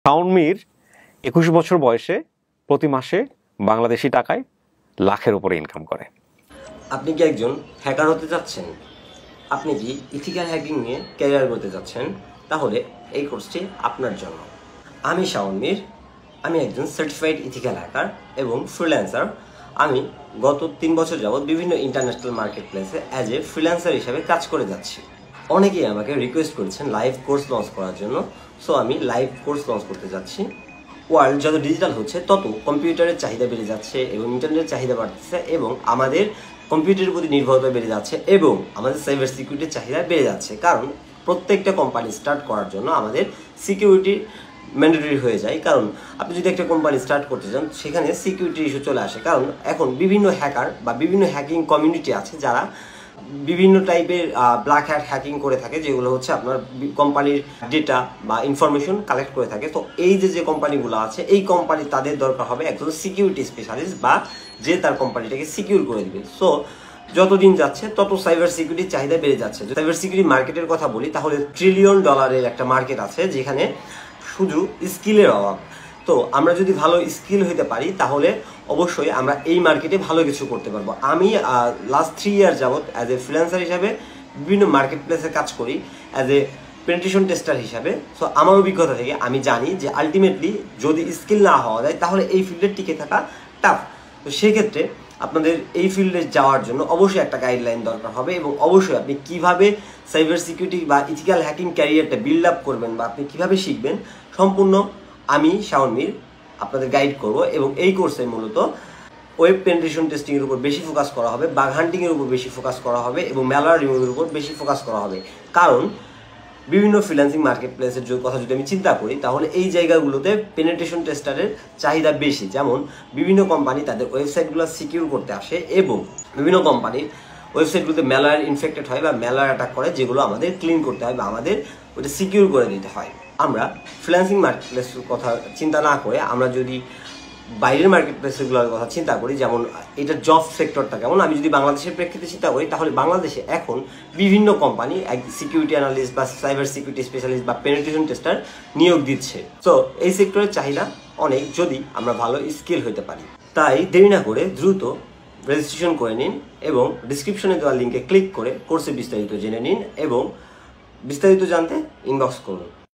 শাওন মীর 21 বছর বয়সে প্রতি মাসে বাংলাদেশি টাকায় লাখের উপরে ইনকাম করে। আপনি কি একজন হ্যাকার হতে যাচ্ছেন? আপনি কি ইথিক্যাল হ্যাকিং নিয়ে ক্যারিয়ার করতে যাচ্ছেন? তাহলে এই কোর্সটি আপনার জন্য। আমি শাওন মীর, আমি একজন সার্টিফাইড ইথিক্যাল হ্যাকার এবং ফ্রিল্যান্সার। আমি গত 3 বছর যাবৎ বিভিন্ন ইন্টারন্যাশনাল মার্কেট প্লেসে অ্যাজ এ ফ্রিল্যান্সার হিসেবে কাজ করে যাচ্ছি। অনেকেই আমাকে রিকোয়েস্ট করেছেন লাইভ কোর্স লঞ্চ করার জন্য, সো আমি লাইভ কোর্স লঞ্চ করতে যাচ্ছি। ওয়ার্ল্ড যত ডিজিটাল হচ্ছে তত কম্পিউটারের চাহিদা বেড়ে যাচ্ছে এবং ইন্টারনেটের চাহিদা বাড়তেছে এবং আমাদের কম্পিউটারের প্রতি নির্ভরতা বেড়ে যাচ্ছে এবং আমাদের সাইবার সিকিউরিটির চাহিদা বেড়ে যাচ্ছে। কারণ প্রত্যেকটা কোম্পানি স্টার্ট করার জন্য আমাদের সিকিউরিটি ম্যান্ডেটরি হয়ে যায়। কারণ আপনি যদি একটা কোম্পানি স্টার্ট করতে চান সেখানে সিকিউরিটি ইস্যু চলে আসে। কারণ এখন বিভিন্ন হ্যাকার বা বিভিন্ন হ্যাকিং কমিউনিটি আছে যারা বিভিন্ন টাইপের ব্ল্যাক হ্যাট হ্যাকিং করে থাকে, যেগুলো হচ্ছে আপনার কোম্পানির ডেটা বা ইনফরমেশন কালেক্ট করে থাকে। তো এই যে কোম্পানিগুলো আছে এই কোম্পানি তাদের দরকার হবে একজন সিকিউরিটি স্পেশালিস্ট বা যে তার কোম্পানিটাকে সিকিউর করে দিবে। সো যতদিন যাচ্ছে তত সাইবার সিকিউরিটির চাহিদা বেড়ে যাচ্ছে। সাইবার সিকিউরিটি মার্কেটের কথা বলি তাহলে $1 ট্রিলিয়ন একটা মার্কেট আছে যেখানে শুধু স্কিলের অভাব। তো আমরা যদি ভালো স্কিল হইতে পারি তাহলে অবশ্যই আমরা এই মার্কেটে ভালো কিছু করতে পারবো। আমি লাস্ট 3 ইয়ার যাবৎ অ্যাজ এ ফ্রিল্যান্সার হিসাবে বিভিন্ন মার্কেট প্লেসে কাজ করি অ্যাজ এ পেনিট্রেশন টেস্টার হিসাবে। সো আমার অভিজ্ঞতা থেকে আমি জানি যে আলটিমেটলি যদি স্কিল না হওয়া যায় তাহলে এই ফিল্ডে টিকে থাকা টাফ। তো সেক্ষেত্রে আপনাদের এই ফিল্ডে যাওয়ার জন্য অবশ্যই একটা গাইডলাইন দরকার হবে এবং অবশ্যই আপনি কিভাবে সাইবার সিকিউরিটি বা ইথিক্যাল হ্যাকিং ক্যারিয়ারটা বিল্ড আপ করবেন বা আপনি কিভাবে শিখবেন সম্পূর্ণ আমি শাওন মীর আপনাদের গাইড করব। এবং এই কোর্সে মূলত ওয়েব পেনিট্রেশন টেস্টিংয়ের উপর বেশি ফোকাস করা হবে, বাগ হান্টিংয়ের উপর বেশি ফোকাস করা হবে এবং ম্যালওয়্যার রিমুভের উপর বেশি ফোকাস করা হবে। কারণ বিভিন্ন ফ্রিল্যান্সিং মার্কেট প্লেসের কথা যদি আমি চিন্তা করি তাহলে এই জায়গাগুলোতে পেনিট্রেশন টেস্টারের চাহিদা বেশি। যেমন বিভিন্ন কোম্পানি তাদের ওয়েবসাইটগুলো সিকিউর করতে আসে এবং বিভিন্ন কোম্পানির ওয়েবসাইটগুলোতে ম্যালওয়্যার ইনফেক্টেড হয় বা ম্যালওয়্যার অ্যাটাক করে, যেগুলো আমাদের ক্লিন করতে হয় বা আমাদের ওইটা সিকিউর করে দিতে হয়। আমরা ফ্রিল্যান্সিং মার্কেট প্লেসের কথা চিন্তা না করে আমরা যদি বাইরের মার্কেট প্লেসগুলোর কথা চিন্তা করি, যেমন এটা জব সেক্টরটা কেমন, আমি যদি বাংলাদেশের প্রেক্ষিতে চিন্তা করি তাহলে বাংলাদেশে এখন বিভিন্ন কোম্পানি সিকিউরিটি অ্যানালিস্ট বা সাইবার সিকিউরিটি স্পেশালিস্ট বা পেনিট্রেশন টেস্টার নিয়োগ দিচ্ছে। তো এই সেক্টরের চাহিদা অনেক যদি আমরা ভালো স্কিল হতে পারি। তাই দেরি না করে দ্রুত রেজিস্ট্রেশন করে নিন এবং ডিসক্রিপশনে দেওয়া লিঙ্কে ক্লিক করে কোর্সে বিস্তারিত জেনে নিন এবং বিস্তারিত জানতে ইনবক্স করুন।